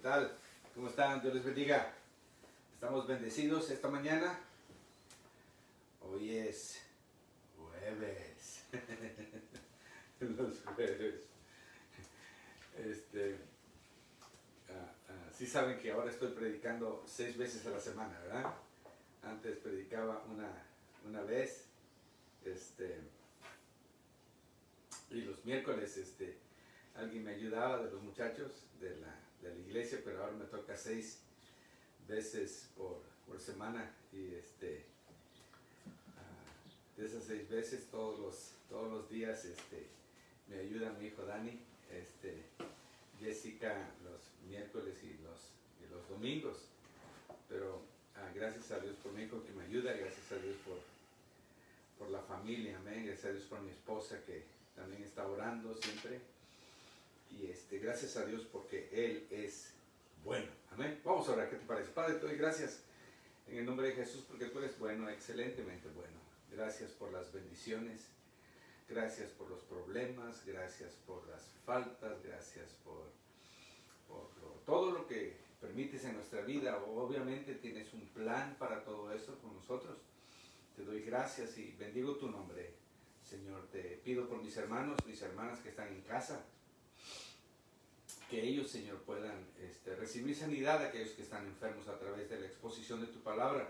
tal? ¿Cómo están? Dios les bendiga. Estamos bendecidos esta mañana. Hoy es jueves. Los jueves. Sí saben que ahora estoy predicando 6 veces a la semana, ¿verdad? Antes predicaba una vez. Y los miércoles alguien me ayudaba de los muchachos de la iglesia, pero ahora me toca 6 veces por semana. Y de esas 6 veces, todos los días me ayuda mi hijo Dani, Jessica los miércoles y los domingos. Pero gracias a Dios por mi hijo que me ayuda, gracias a Dios por la familia, amén. Gracias a Dios por mi esposa que también está orando siempre. Y gracias a Dios porque Él es bueno, amén. Vamos a orar, ¿qué te parece? Padre, te doy gracias en el nombre de Jesús porque tú eres bueno, excelentemente bueno. Gracias por las bendiciones, gracias por los problemas, gracias por las faltas, gracias por todo lo que permites en nuestra vida. Obviamente tienes un plan para todo eso con nosotros. Te doy gracias y bendigo tu nombre, Señor. Te pido por mis hermanos, mis hermanas que están en casa, que ellos, Señor, puedan recibir sanidad a aquellos que están enfermos a través de la exposición de tu palabra.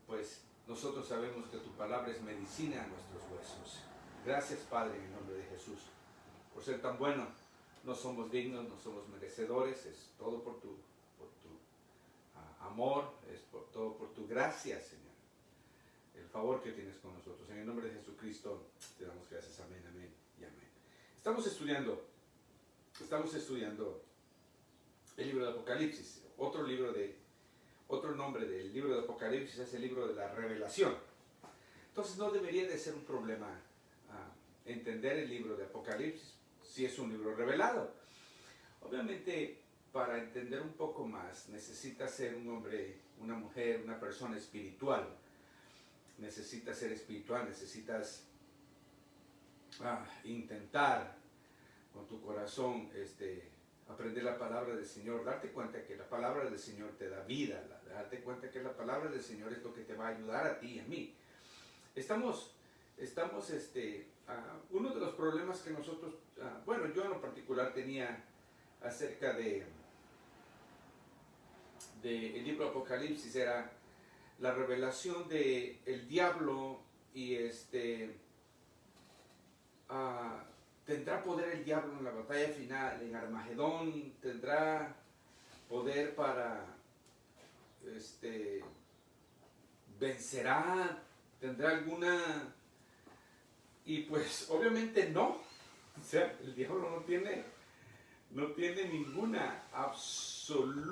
Pues nosotros sabemos que tu palabra es medicina a nuestros huesos. Gracias, Padre, en el nombre de Jesús, por ser tan bueno. No somos dignos, no somos merecedores, es todo por tu amor, es todo por tu gracia, Señor. El favor que tienes con nosotros. En el nombre de Jesucristo te damos gracias. Amén, amén y amén. Estamos estudiando el libro de Apocalipsis. Otro nombre del libro de Apocalipsis es el libro de la revelación. Entonces no debería de ser un problema entender el libro de Apocalipsis si es un libro revelado. Obviamente, para entender un poco más, necesitas ser un hombre, una mujer, una persona espiritual. Necesitas ser espiritual, necesitas intentar con tu corazón aprender la palabra del Señor, darte cuenta que la palabra del Señor te da vida, darte cuenta que la palabra del Señor es lo que te va a ayudar a ti y a mí. Uno de los problemas que nosotros, yo en lo particular tenía acerca del libro de Apocalipsis era la revelación de el diablo y tendrá poder el diablo en la batalla final, en Armagedón, tendrá poder para vencerá, tendrá alguna, y pues obviamente no. O sea, el diablo no tiene ninguna absoluta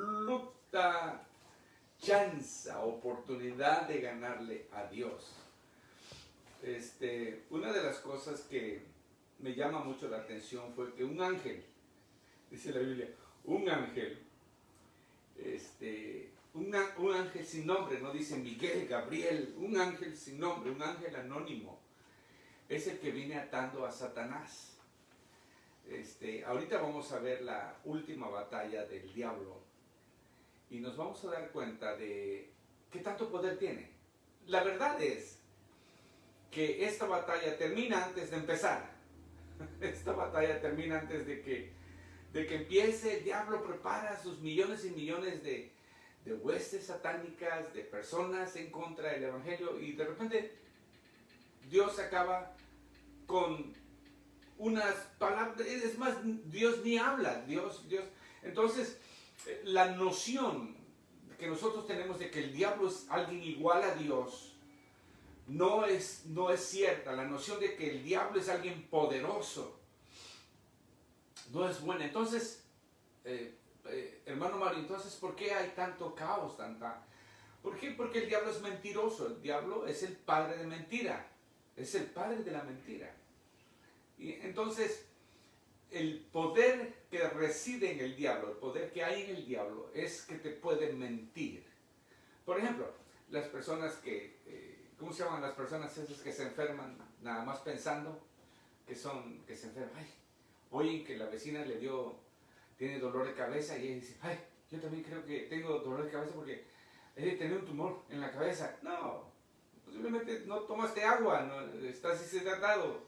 chance, oportunidad de ganarle a Dios. Una de las cosas que me llama mucho la atención fue que un ángel, dice la Biblia, un ángel sin nombre, no dice Miguel, Gabriel, un ángel sin nombre, un ángel anónimo, es el que viene atando a Satanás. Ahorita vamos a ver la última batalla del diablo y nos vamos a dar cuenta de qué tanto poder tiene. La verdad es que esta batalla termina antes de empezar. Esta batalla termina antes de que empiece. El diablo prepara sus millones y millones de huestes satánicas, de personas en contra del evangelio, y de repente Dios acaba con unas palabras. Es más, Dios ni habla. Dios. Entonces, la noción que nosotros tenemos de que el diablo es alguien igual a Dios no es cierta. La noción de que el diablo es alguien poderoso no es buena. Entonces, hermano Mario, entonces, ¿por qué hay tanto caos? ¿Por qué? Porque el diablo es mentiroso. El diablo es el padre de mentira. Es el padre de la mentira. Y entonces, el poder que reside en el diablo, el poder que hay en el diablo, es que te puede mentir. Por ejemplo, las personas ¿cómo se llaman las personas esas que se enferman nada más pensando que se enferman? Ay, oyen que la vecina le dio tiene dolor de cabeza y ella dice, ay, yo también creo que tengo dolor de cabeza porque he de tener un tumor en la cabeza. No, posiblemente no tomaste agua, no, estás deshidratado,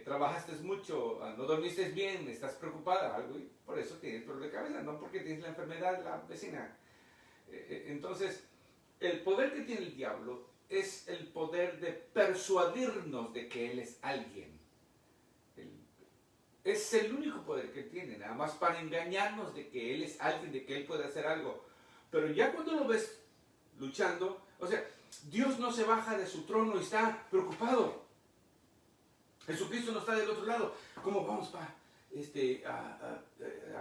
trabajaste mucho, no dormiste bien, estás preocupada, algo, y por eso tienes dolor de cabeza, no porque tienes la enfermedad de la vecina. Entonces, el poder que tiene el diablo es el poder de persuadirnos de que él es alguien. Es el único poder que tiene, nada más para engañarnos de que él es alguien, de que él puede hacer algo. Pero ya cuando lo ves luchando, o sea, Dios no se baja de su trono y está preocupado. Jesucristo no está del otro lado. ¿Cómo vamos, pa?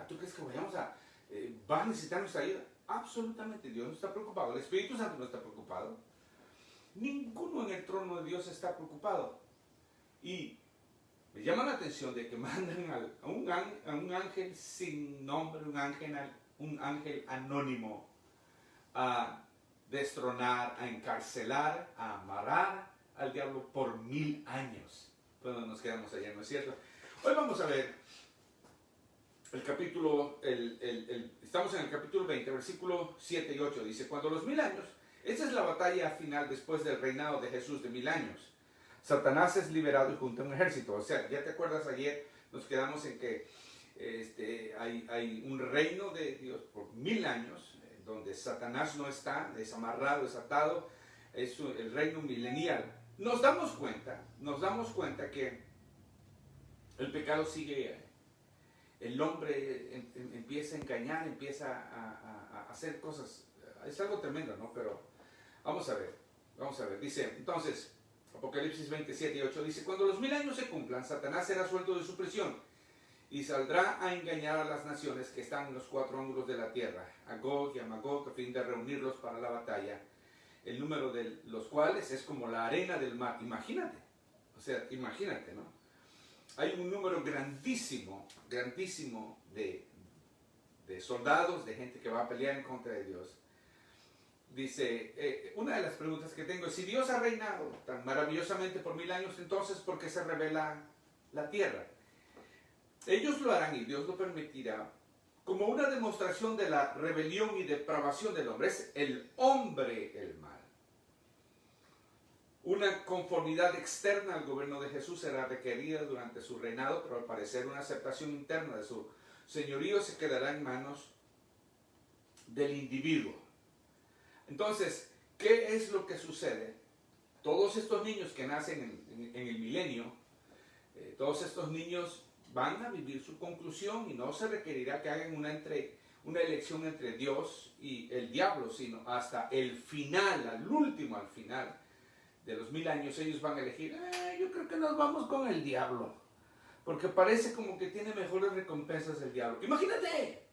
¿Tú crees que vayamos va a necesitar nuestra ayuda? Absolutamente, Dios no está preocupado. El Espíritu Santo no está preocupado. Ninguno en el trono de Dios está preocupado. Y me llama la atención de que mandan a un ángel sin nombre, un ángel anónimo, a destronar, a encarcelar, a amarrar al diablo por 1000 años. Bueno, nos quedamos allá, ¿no es cierto? Hoy vamos a ver el capítulo, estamos en el capítulo 20, versículo 7 y 8. Dice, cuando los 1000 años, esta es la batalla final después del reinado de Jesús de 1000 años. Satanás es liberado y junta un ejército. O sea, ya te acuerdas, ayer nos quedamos en que hay un reino de Dios por 1000 años, donde Satanás no está, es amarrado, es atado, es el reino milenial. Nos damos cuenta que el pecado sigue, el hombre empieza a engañar, empieza a hacer cosas, es algo tremendo, ¿no? Pero vamos a ver, dice, entonces, Apocalipsis 27 y 8 dice, cuando los 1000 años se cumplan, Satanás será suelto de su prisión y saldrá a engañar a las naciones que están en los 4 ángulos de la tierra, a Gog y a Magog, a fin de reunirlos para la batalla, el número de los cuales es como la arena del mar. Imagínate, ¿no? Hay un número grandísimo de soldados, de gente que va a pelear en contra de Dios. Dice, una de las preguntas que tengo es, si Dios ha reinado tan maravillosamente por 1000 años, entonces, ¿por qué se revela la tierra? Ellos lo harán y Dios lo permitirá como una demostración de la rebelión y depravación del hombre. Es el hombre el mal. Una conformidad externa al gobierno de Jesús será requerida durante su reinado, pero al parecer una aceptación interna de su señorío se quedará en manos del individuo. Entonces, ¿qué es lo que sucede? Todos estos niños que nacen en el milenio, todos estos niños van a vivir su conclusión y no se requerirá que hagan una elección entre Dios y el diablo, sino hasta el final, al final de los 1000 años, ellos van a elegir, yo creo que nos vamos con el diablo, porque parece como que tiene mejores recompensas el diablo. Imagínate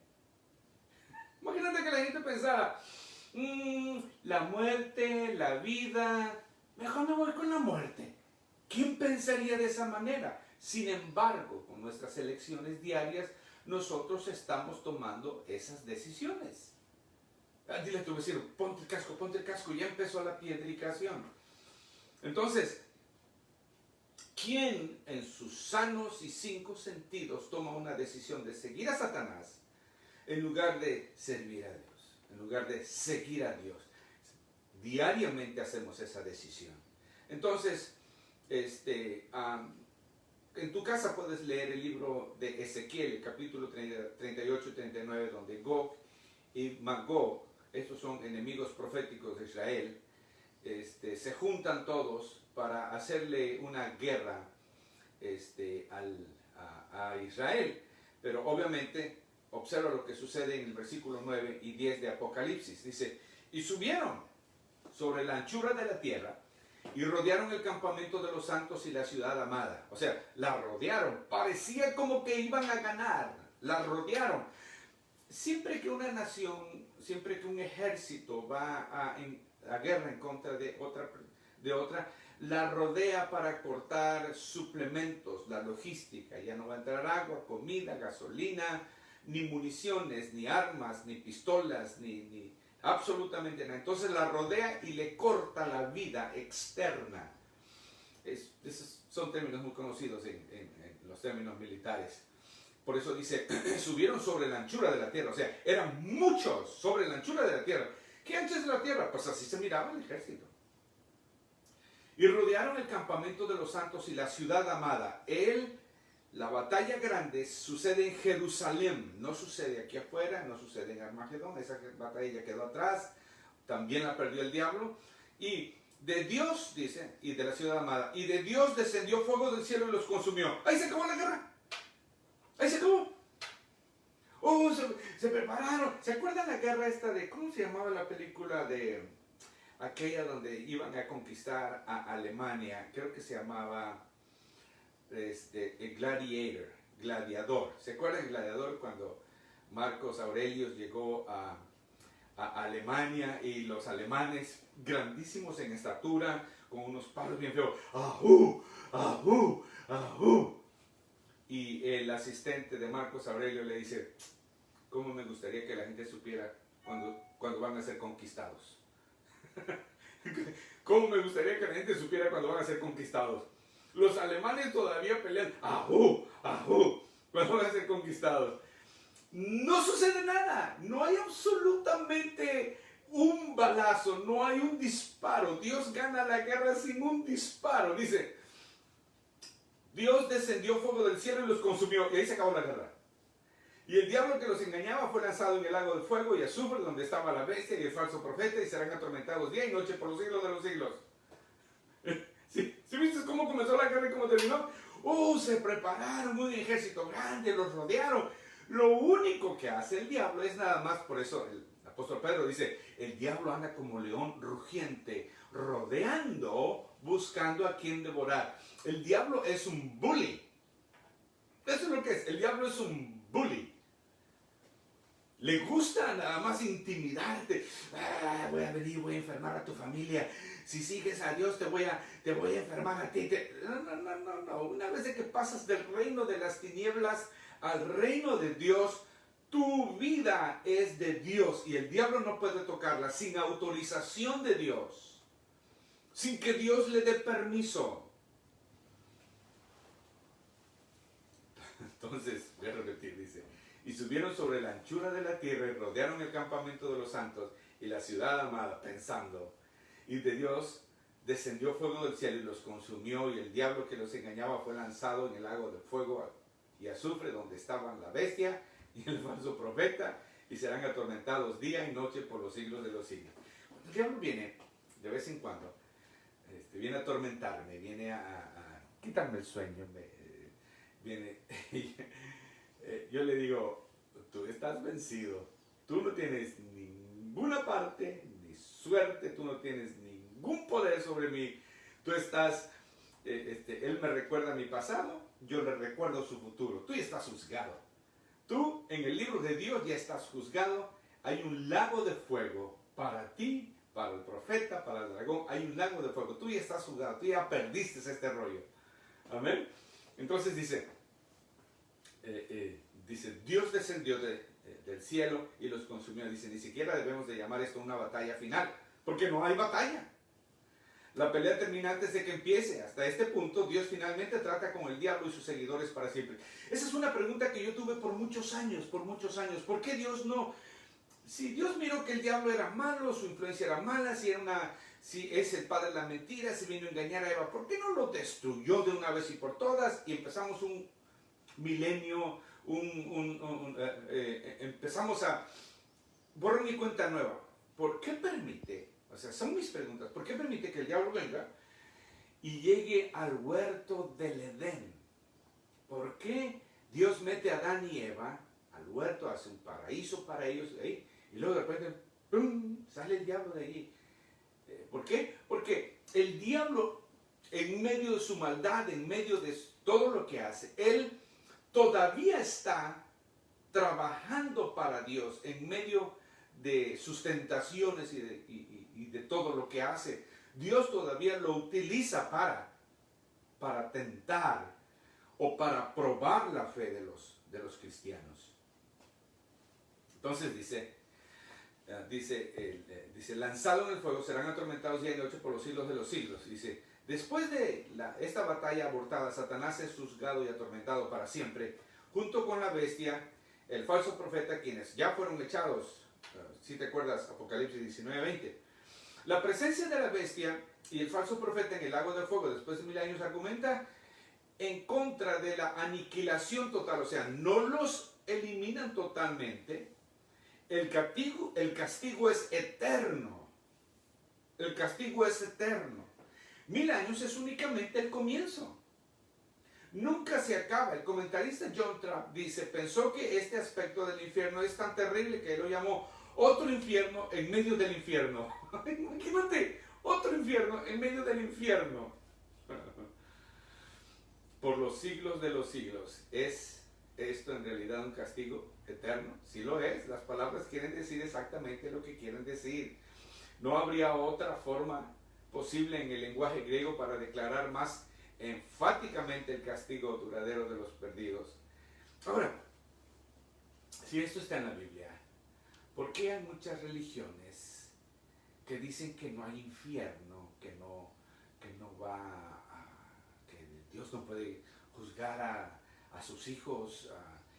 que la gente pensara, la muerte, la vida, mejor me voy con la muerte. ¿Quién pensaría de esa manera? Sin embargo, con nuestras elecciones diarias, nosotros estamos tomando esas decisiones. Dile a tu vecino, ponte el casco, ya empezó la piedricación. Entonces, ¿quién en sus sanos y 5 sentidos toma una decisión de seguir a Satanás en lugar de servir a Dios? En lugar de seguir a Dios. Diariamente hacemos esa decisión. Entonces, en tu casa puedes leer el libro de Ezequiel, el capítulo 38 y 39, donde Gog y Magog, estos son enemigos proféticos de Israel, se juntan todos para hacerle una guerra a Israel. Pero obviamente, observa lo que sucede en el versículo 9 y 10 de Apocalipsis. Dice, y subieron sobre la anchura de la tierra y rodearon el campamento de los santos y la ciudad amada. O sea, la rodearon. Parecía como que iban a ganar. La rodearon. Siempre que una nación, siempre que un ejército va a guerra en contra de otra, la rodea para cortar suplementos, la logística. Ya no va a entrar agua, comida, gasolina, ni municiones, ni armas, ni pistolas, ni absolutamente nada. Entonces la rodea y le corta la vida externa. Esos son términos muy conocidos en los términos militares. Por eso dice, subieron sobre la anchura de la tierra. O sea, eran muchos sobre la anchura de la tierra. ¿Qué ancha es la tierra? Pues así se miraba el ejército. Y rodearon el campamento de los santos y la ciudad amada. La batalla grande sucede en Jerusalén. No sucede aquí afuera, no sucede en Armagedón. Esa batalla ya quedó atrás. También la perdió el diablo. Y de Dios, dice, y de la ciudad amada, y de Dios descendió fuego del cielo y los consumió. Ahí se acabó la guerra. Ahí se acabó. Oh, se prepararon. ¿Se acuerdan la guerra esta de, cómo se llamaba la película de aquella donde iban a conquistar a Alemania? Creo que se llamaba Gladiador. ¿Se acuerdan de Gladiador cuando Marcos Aurelius llegó a Alemania y los alemanes, grandísimos en estatura, con unos palos bien feos, ¡ajú! ¡ajú! ¡ajú! Y el asistente de Marcos Aurelio le dice, ¿cómo me gustaría que la gente supiera cuando van a ser conquistados? ¿Cómo me gustaría que la gente supiera cuando van a ser conquistados? Los alemanes todavía pelean, ¡ajú! ¡ajú! Cuando van a ser conquistados. No sucede nada, no hay absolutamente un balazo, no hay un disparo. Dios gana la guerra sin un disparo. Dice, Dios descendió fuego del cielo y los consumió, y ahí se acabó la guerra. Y el diablo que los engañaba fue lanzado en el lago de fuego y azufre, donde estaba la bestia y el falso profeta, y serán atormentados día y noche por los siglos de los siglos. ¿Sí viste cómo comenzó la guerra y cómo terminó? Se prepararon un ejército grande, los rodearon. Lo único que hace el diablo es nada más, por eso el apóstol Pedro dice, el diablo anda como león rugiente, rodeando, buscando a quien devorar. El diablo es un bully. Eso es lo que es, el diablo es un bully. Le gusta nada más intimidarte. Voy a venir, voy a enfermar a tu familia. Si sigues a Dios te voy a enfermar a ti. No. Una vez que pasas del reino de las tinieblas al reino de Dios, tu vida es de Dios y el diablo no puede tocarla sin autorización de Dios, sin que Dios le dé permiso. Entonces, voy a repetir, dice, y subieron sobre la anchura de la tierra y rodearon el campamento de los santos y la ciudad amada, pensando, y de Dios descendió fuego del cielo y los consumió, y el diablo que los engañaba fue lanzado en el lago de fuego y azufre, donde estaban la bestia y el falso profeta, y serán atormentados día y noche por los siglos de los siglos. Cuando el diablo viene, de vez en cuando, viene a atormentarme, viene a quitarme el sueño, viene, yo le digo, tú estás vencido, tú no tienes ninguna parte, ni suerte, tú no tienes ningún poder sobre mí, tú estás, él me recuerda mi pasado, yo le recuerdo su futuro, tú ya estás juzgado, tú en el libro de Dios ya estás juzgado, hay un lago de fuego para ti, para el profeta, para el dragón, hay un lago de fuego, tú ya estás juzgado, tú ya perdiste este rollo, amén. Entonces dice, Dios descendió del cielo y los consumió. Dice, ni siquiera debemos de llamar esto una batalla final, porque no hay batalla. La pelea termina antes de que empiece. Hasta este punto, Dios finalmente trata con el diablo y sus seguidores para siempre. Esa es una pregunta que yo tuve por muchos años. ¿Por qué Dios no? Si Dios miró que el diablo era malo, su influencia era mala, si es el padre de la mentira, si vino a engañar a Eva, ¿por qué no lo destruyó de una vez y por todas? Y empezamos un milenio, empezamos a borrar mi cuenta nueva. ¿Por qué permite? O sea, son mis preguntas. ¿Por qué permite que el diablo venga y llegue al huerto del Edén? ¿Por qué Dios mete a Adán y Eva al huerto, hace un paraíso para ellos ahí, y luego de repente ¡pum!, sale el diablo de allí? ¿Por qué? Porque el diablo, en medio de su maldad, en medio de todo lo que hace, él todavía está trabajando para Dios en medio de sus tentaciones y de todo lo que hace. Dios todavía lo utiliza para tentar o para probar la fe de los cristianos. Entonces dice, lanzado en el fuego, serán atormentados día y noche por los siglos de los siglos. Dice, después de esta batalla abortada, Satanás es juzgado y atormentado para siempre, junto con la bestia, el falso profeta, quienes ya fueron echados, si te acuerdas, Apocalipsis 19:20. La presencia de la bestia y el falso profeta en el lago de fuego después de 1000 años argumenta en contra de la aniquilación total, o sea, no los eliminan totalmente. El castigo es eterno. El castigo es eterno. 1000 años es únicamente el comienzo. Nunca se acaba. El comentarista John Trapp dice, pensó que este aspecto del infierno es tan terrible que él lo llamó otro infierno en medio del infierno. Imagínate, otro infierno en medio del infierno. Por los siglos de los siglos. ¿Es esto en realidad un castigo eterno? Sí lo es. Las palabras quieren decir exactamente lo que quieren decir. No habría otra forma posible en el lenguaje griego para declarar más enfáticamente el castigo duradero de los perdidos. Ahora, si esto está en la Biblia, ¿por qué hay muchas religiones que dicen que no hay infierno, que no va a, que Dios no puede juzgar a sus hijos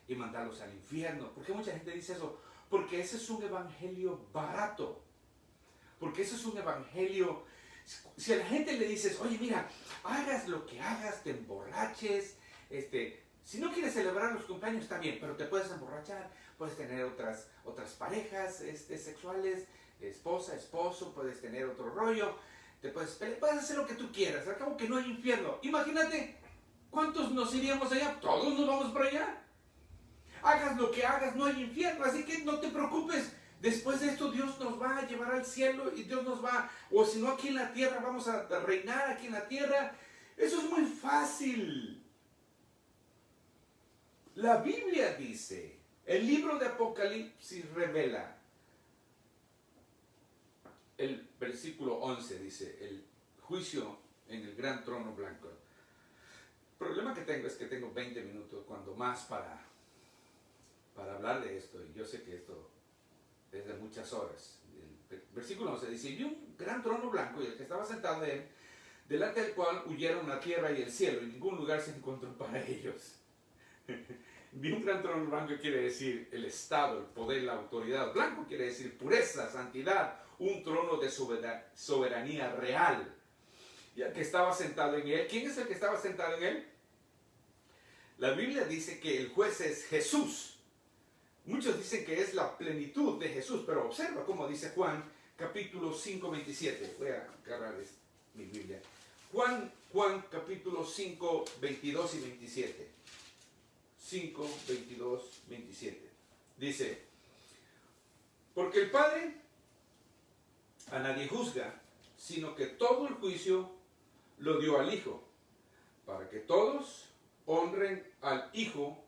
y mandarlos al infierno? ¿Por qué mucha gente dice eso? Porque ese es un evangelio barato. Porque ese es un evangelio. Si a la gente le dices, oye, mira, hagas lo que hagas, te emborraches, si no quieres celebrar los cumpleaños está bien, pero te puedes emborrachar, puedes tener otras parejas sexuales, esposa, esposo, puedes tener otro rollo, puedes hacer lo que tú quieras, al cabo que no hay infierno. Imagínate, ¿cuántos nos iríamos allá? Todos nos vamos para allá. Hagas lo que hagas, no hay infierno, así que no te preocupes. Después de esto Dios nos va a llevar al cielo y Dios nos va, o si no aquí en la tierra, vamos a reinar aquí en la tierra. Eso es muy fácil. La Biblia dice, el libro de Apocalipsis revela, el versículo 11 dice, el juicio en el gran trono blanco. El problema que tengo es que tengo 20 minutos, cuando más, para hablar de esto, y yo sé que esto es de muchas horas. El versículo 11 dice, vi un gran trono blanco y el que estaba sentado en él, delante del cual huyeron la tierra y el cielo, y ningún lugar se encontró para ellos. Vi un gran trono blanco quiere decir el estado, el poder, la autoridad. Blanco quiere decir pureza, santidad, un trono de soberanía real. Y el que estaba sentado en él, ¿quién es el que estaba sentado en él? La Biblia dice que el juez es Jesús. Muchos dicen que es la plenitud de Jesús, pero observa cómo dice Juan, capítulo 5, 27. Voy a agarrar mi Biblia. Juan capítulo 5, 22 y 27. 5, 22, 27. Dice, porque el Padre a nadie juzga, sino que todo el juicio lo dio al Hijo, para que todos honren al Hijo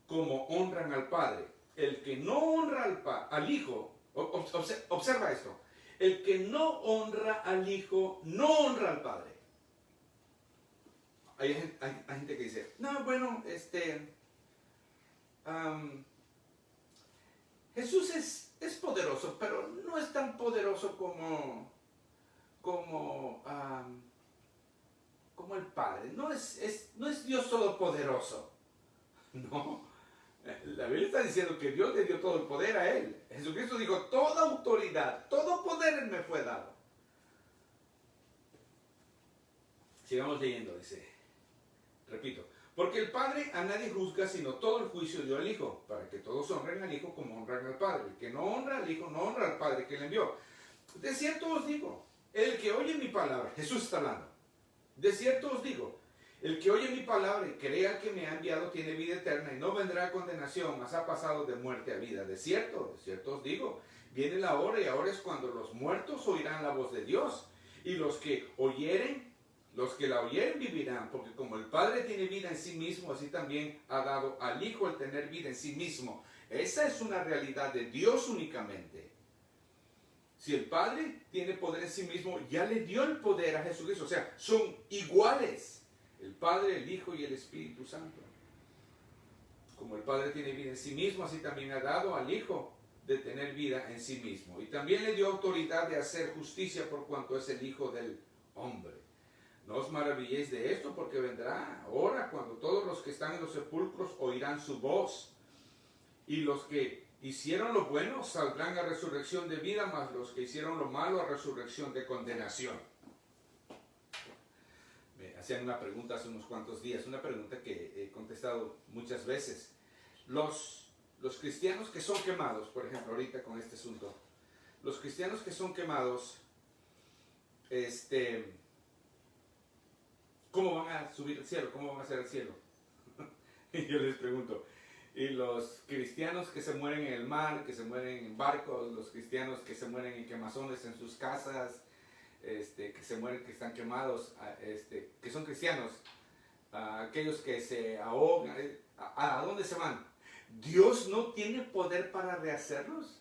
como honran al Padre. El que no honra al Hijo, observa esto, el que no honra al Hijo, no honra al Padre. Hay gente que dice, no, bueno, Jesús es poderoso, pero no es tan poderoso como el Padre. No es Dios todopoderoso. No. La Biblia está diciendo que Dios le dio todo el poder a él. Jesucristo dijo, toda autoridad, todo poder me fue dado. Sigamos leyendo, dice, repito, porque el Padre a nadie juzga, sino todo el juicio dio al Hijo, para que todos honren al Hijo como honran al Padre. El que no honra al Hijo, no honra al Padre que le envió. De cierto os digo, el que oye mi palabra, Jesús está hablando, de cierto os digo, el que oye mi palabra y crea que me ha enviado tiene vida eterna y no vendrá a condenación, mas ha pasado de muerte a vida. De cierto os digo, viene la hora y ahora es cuando los muertos oirán la voz de Dios, y los que la oyeren vivirán, porque como el Padre tiene vida en sí mismo, así también ha dado al Hijo el tener vida en sí mismo. Esa es una realidad de Dios únicamente. Si el Padre tiene poder en sí mismo, ya le dio el poder a Jesucristo. O sea, son iguales. El Padre, el Hijo y el Espíritu Santo. Como el Padre tiene vida en sí mismo, así también ha dado al Hijo de tener vida en sí mismo. Y también le dio autoridad de hacer justicia por cuanto es el Hijo del Hombre. No os maravilléis de esto, porque vendrá hora cuando todos los que están en los sepulcros oirán su voz, y los que hicieron lo bueno saldrán a resurrección de vida, mas los que hicieron lo malo a resurrección de condenación. Me hacían una pregunta hace unos cuantos días, una pregunta que he contestado muchas veces. Los cristianos que son quemados, por ejemplo, ahorita con este asunto, los cristianos que son quemados, ¿cómo van a subir al cielo? ¿Cómo van a hacer al cielo? Y yo les pregunto, y los cristianos que se mueren en el mar, que se mueren en barcos, los cristianos que se mueren en quemazones en sus casas, que se mueren, que están quemados, que son cristianos, aquellos que se ahogan, ¿a dónde se van? ¿Dios no tiene poder para rehacerlos?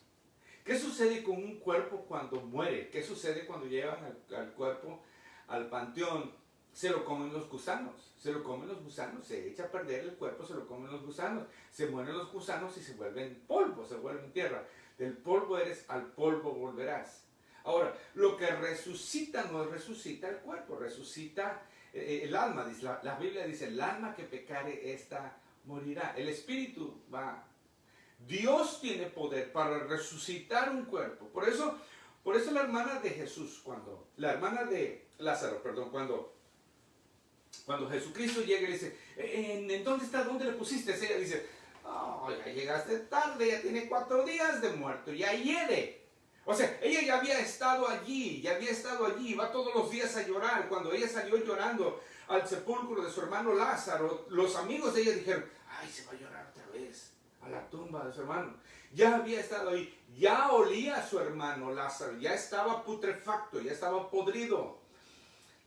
¿Qué sucede con un cuerpo cuando muere? ¿Qué sucede cuando llevan al cuerpo al panteón? Se lo comen los gusanos, se echa a perder el cuerpo, se lo comen los gusanos, se mueren los gusanos y se vuelven polvo, se vuelven tierra. Del polvo eres, al polvo volverás. Ahora, lo que resucita no resucita el cuerpo, resucita el alma. Dice, la Biblia dice, el alma que pecare, esta morirá. El espíritu va. Dios tiene poder para resucitar un cuerpo. Por eso la hermana de Jesús, la hermana de Lázaro, perdón, cuando Jesucristo llega y le dice, ¿en dónde está? ¿Dónde le pusiste? Ella dice, oh, ya llegaste tarde, ya tiene 4 días de muerto, ya hiede. O sea, ella ya había estado allí, va todos los días a llorar. Cuando ella salió llorando al sepulcro de su hermano Lázaro, los amigos de ella dijeron, ay, se va a llorar otra vez a la tumba de su hermano. Ya había estado ahí, ya olía a su hermano Lázaro, ya estaba putrefacto, ya estaba podrido.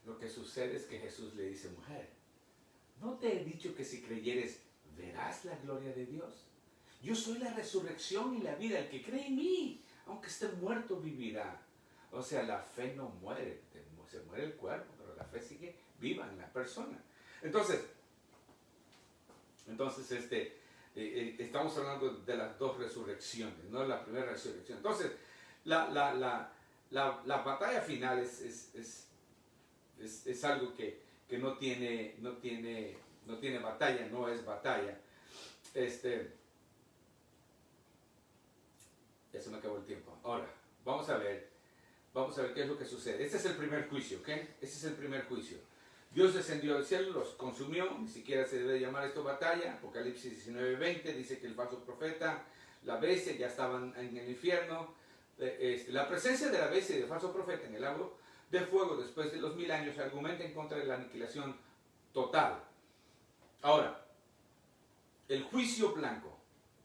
Lo que sucede es que Jesús le dice, mujer, ¿no te he dicho que si creyeres verás la gloria de Dios? Yo soy la resurrección y la vida, el que cree en mí, aunque esté muerto, vivirá. O sea, la fe no muere, se muere el cuerpo, pero la fe sigue viva en la persona. Entonces estamos hablando de las dos resurrecciones, no la primera resurrección. Entonces, la batalla final es algo que no tiene batalla, no es batalla. Ya se me acabó el tiempo. Ahora, vamos a ver qué es lo que sucede. Este es el primer juicio, ¿ok? Este es el primer juicio. Dios descendió del cielo, los consumió, ni siquiera se debe llamar esto batalla. Apocalipsis 19:20 dice que el falso profeta, la bestia, ya estaban en el infierno. La presencia de la bestia y del falso profeta en el lago de fuego después de los 1000 años argumenta en contra de la aniquilación total. Ahora, el juicio blanco,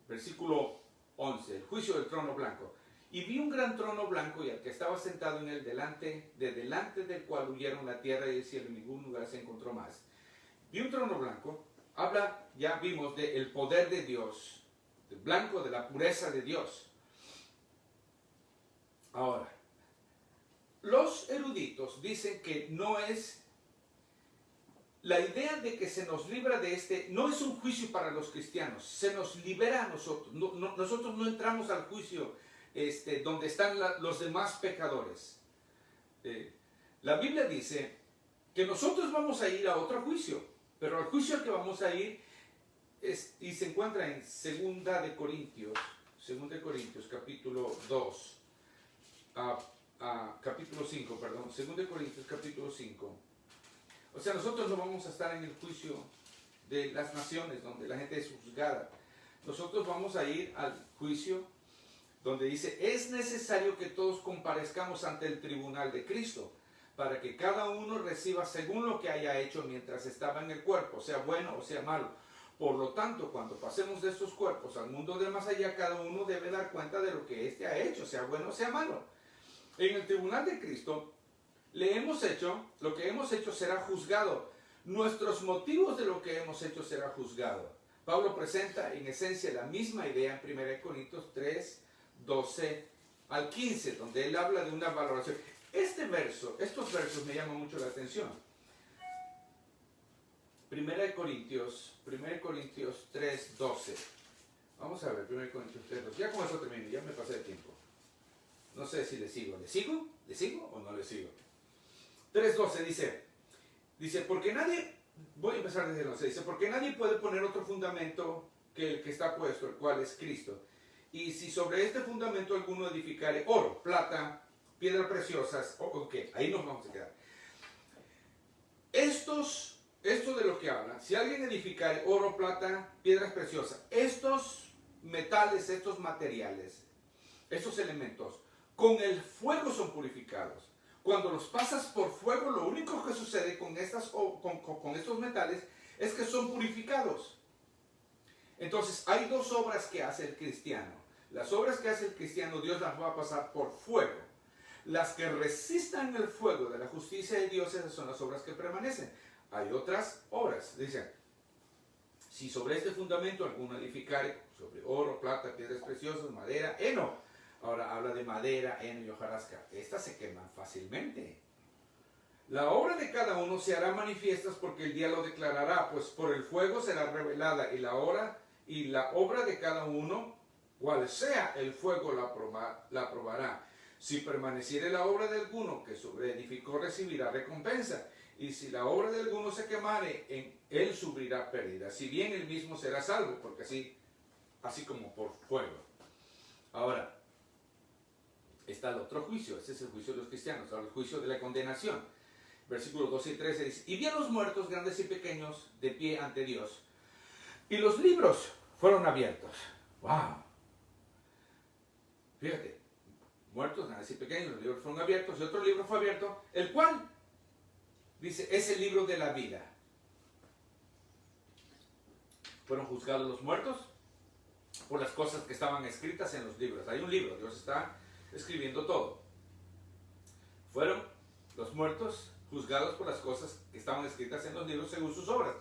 versículo 11, el juicio del trono blanco. Y vi un gran trono blanco y al que estaba sentado en él delante del cual huyeron la tierra y el cielo, en ningún lugar se encontró más. Vi un trono blanco, ya vimos del poder de Dios, del blanco, de la pureza de Dios. Ahora, los eruditos dicen que no es, la idea de que se nos libra de no es un juicio para los cristianos, se nos libera a nosotros. Nosotros no entramos al juicio donde están los demás pecadores. La Biblia dice que nosotros vamos a ir a otro juicio, pero el juicio al que vamos a ir y se encuentra en 2 Corintios capítulo 2, capítulo 5, perdón, 2 Corintios capítulo 5. O sea, nosotros no vamos a estar en el juicio de las naciones, donde la gente es juzgada. Nosotros vamos a ir al juicio donde dice, es necesario que todos comparezcamos ante el tribunal de Cristo, para que cada uno reciba según lo que haya hecho mientras estaba en el cuerpo, sea bueno o sea malo. Por lo tanto, cuando pasemos de estos cuerpos al mundo de más allá, cada uno debe dar cuenta de lo que éste ha hecho, sea bueno o sea malo. En el tribunal de Cristo, lo que hemos hecho será juzgado. Nuestros motivos de lo que hemos hecho será juzgado. Pablo presenta en esencia la misma idea en 1 Corintios 3, 12 al 15, donde él habla de una valoración. Estos versos me llaman mucho la atención. 1 Corintios 3, 12. Vamos a ver, 1 Corintios 3, 12. Ya con eso termino, ya me pasé de tiempo. No sé si le sigo. ¿Le sigo o no le sigo? 3.12 dice, Dice, porque nadie, voy a empezar desde el 11, dice, porque nadie puede poner otro fundamento que el que está puesto, el cual es Cristo. Y si sobre este fundamento alguno edificare oro, plata, piedras preciosas, ok, ahí nos vamos a quedar. Esto de lo que habla, si alguien edificare oro, plata, piedras preciosas, estos metales, estos materiales, estos elementos, con el fuego son purificados. Cuando los pasas por fuego, lo único que sucede con estos metales es que son purificados. Entonces, hay dos obras que hace el cristiano. Las obras que hace el cristiano, Dios las va a pasar por fuego. Las que resistan el fuego de la justicia de Dios, esas son las obras que permanecen. Hay otras obras. Dice, si sobre este fundamento alguno edificare, sobre oro, plata, piedras preciosas, madera, heno. Ahora habla de madera, heno y hojarasca. Estas se queman fácilmente. La obra de cada uno se hará manifiestas porque el día lo declarará, pues por el fuego será revelada y la obra de cada uno, cual sea el fuego, la probará. Si permaneciere la obra de alguno que sobreedificó, recibirá recompensa. Y si la obra de alguno se quemare, en él sufrirá pérdida. Si bien él mismo será salvo, porque así como por fuego. Ahora, está el otro juicio, ese es el juicio de los cristianos, ahora el juicio de la condenación. Versículos 12 y 13 dice, y vi a los muertos, grandes y pequeños, de pie ante Dios, y los libros fueron abiertos. ¡Wow! Fíjate, muertos, grandes y pequeños, los libros fueron abiertos, y otro libro fue abierto, el cual, dice, es el libro de la vida. Fueron juzgados los muertos por las cosas que estaban escritas en los libros. Hay un libro, Dios está escribiendo todo. Fueron los muertos juzgados por las cosas que estaban escritas en los libros según sus obras.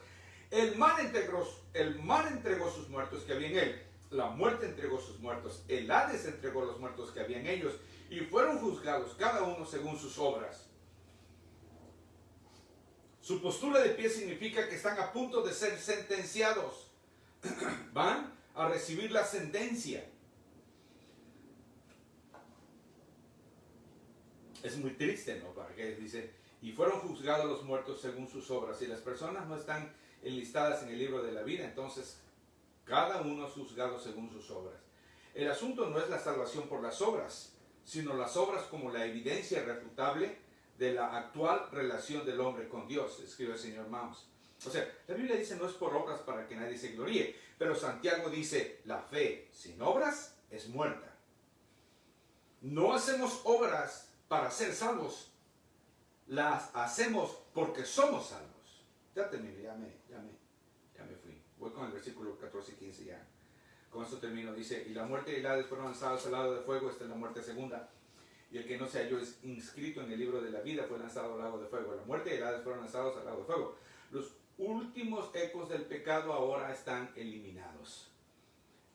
El mal entregó sus muertos que había en él. La muerte entregó sus muertos. El Hades entregó los muertos que había en ellos. Y fueron juzgados cada uno según sus obras. Su postura de pie significa que están a punto de ser sentenciados. Van a recibir la sentencia. Es muy triste, ¿no? Para que dice, y fueron juzgados los muertos según sus obras. Si las personas no están enlistadas en el libro de la vida, entonces cada uno es juzgado según sus obras. El asunto no es la salvación por las obras, sino las obras como la evidencia irrefutable de la actual relación del hombre con Dios, escribe el señor Maus. O sea, la Biblia dice no es por obras para que nadie se gloríe, pero Santiago dice, la fe sin obras es muerta. No hacemos obras para ser salvos, las hacemos porque somos salvos. Ya terminé, ya me fui. Voy con el versículo 14 y 15 ya. Con esto termino. Dice, y la muerte y el Hades fueron lanzados al lago de fuego. Esta es la muerte segunda. Y el que no se halló inscrito en el libro de la vida fue lanzado al lago de fuego. La muerte y el Hades fueron lanzados al lago de fuego. Los últimos ecos del pecado ahora están eliminados.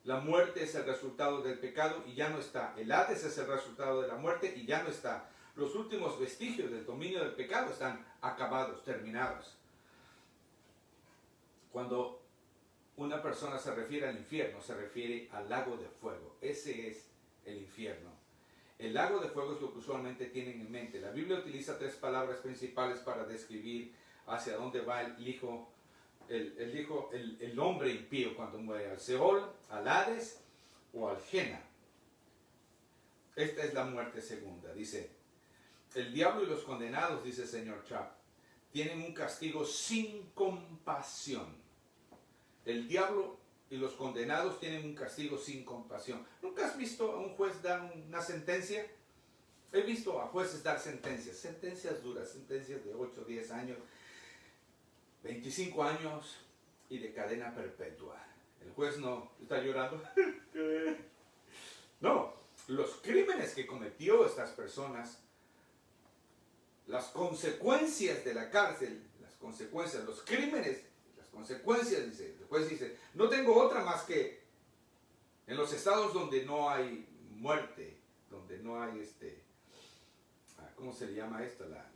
La muerte es el resultado del pecado y ya no está. El Hades es el resultado de la muerte y ya no está. Los últimos vestigios del dominio del pecado están acabados, terminados. Cuando una persona se refiere al infierno, se refiere al lago de fuego. Ese es el infierno. El lago de fuego es lo que usualmente tienen en mente. La Biblia utiliza tres palabras principales para describir hacia dónde va el hombre impío cuando muere: al Seol, al Hades o al Gena. Esta es la muerte segunda. Dice, el diablo y los condenados, dice el señor Chap, tienen un castigo sin compasión. El diablo y los condenados tienen un castigo sin compasión. ¿Nunca has visto a un juez dar una sentencia? He visto a jueces dar sentencias duras, sentencias de 8, 10 años, 25 años y de cadena perpetua. El juez no está llorando. No, los crímenes que cometió estas personas, las consecuencias de la cárcel, las consecuencias, los crímenes, las consecuencias, dice, el juez dice, no tengo otra más que en los estados donde no hay muerte, donde no hay ¿cómo se le llama esto? La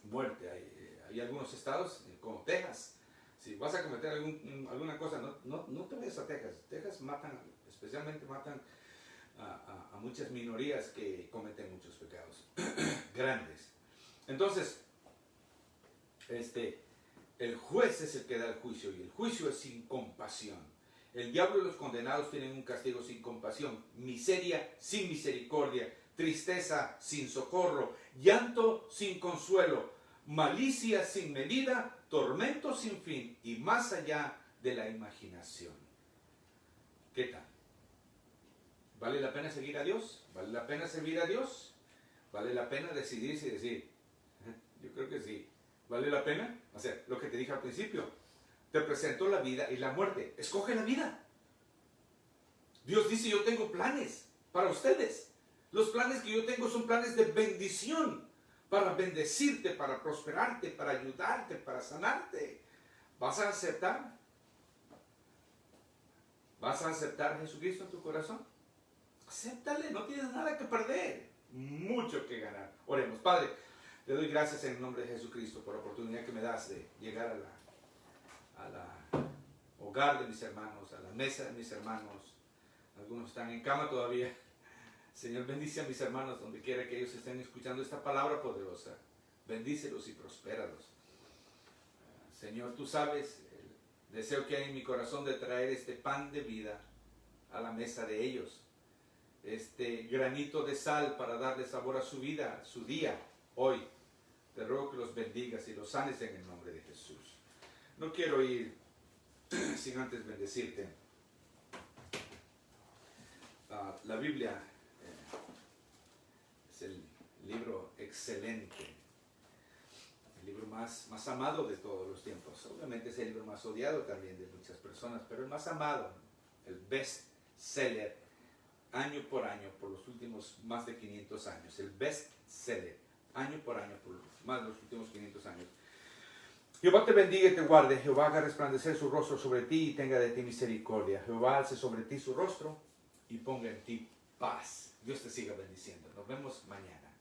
muerte. Hay algunos estados, como Texas. Si vas a cometer alguna cosa, no te vayas a Texas. Texas especialmente matan a muchas minorías que cometen muchos pecados grandes. Entonces, El juez es el que da el juicio y el juicio es sin compasión. El diablo y los condenados tienen un castigo sin compasión, miseria sin misericordia, tristeza sin socorro, llanto sin consuelo, malicia sin medida, tormento sin fin y más allá de la imaginación. ¿Qué tal? ¿Vale la pena seguir a Dios? ¿Vale la pena servir a Dios? ¿Vale la pena decidirse y decir? Yo creo que sí. ¿Vale la pena? O sea, lo que te dije al principio. Te presento la vida y la muerte. Escoge la vida. Dios dice, yo tengo planes para ustedes. Los planes que yo tengo son planes de bendición. Para bendecirte, para prosperarte, para ayudarte, para sanarte. ¿Vas a aceptar? ¿Vas a aceptar a Jesucristo en tu corazón? Acéptale, no tienes nada que perder. Mucho que ganar. Oremos. Padre, te doy gracias en el nombre de Jesucristo por la oportunidad que me das de llegar a la hogar de mis hermanos, a la mesa de mis hermanos. Algunos están en cama todavía. Señor, bendice a mis hermanos donde quiera que ellos estén escuchando esta palabra poderosa. Bendícelos y prospéralos. Señor, tú sabes el deseo que hay en mi corazón de traer este pan de vida a la mesa de ellos. Este granito de sal para darle sabor a su vida, su día, hoy. Te ruego que los bendigas y los sanes en el nombre de Jesús. No quiero ir sin antes bendecirte. La Biblia es el libro excelente, el libro más amado de todos los tiempos. Obviamente es el libro más odiado también de muchas personas, pero el más amado, el best seller, año por año, por los últimos más de 500 años. El best seller, año por año, por más de los últimos 500 años. Jehová te bendiga y te guarde. Jehová haga resplandecer su rostro sobre ti y tenga de ti misericordia. Jehová alce sobre ti su rostro y ponga en ti paz. Dios te siga bendiciendo. Nos vemos mañana.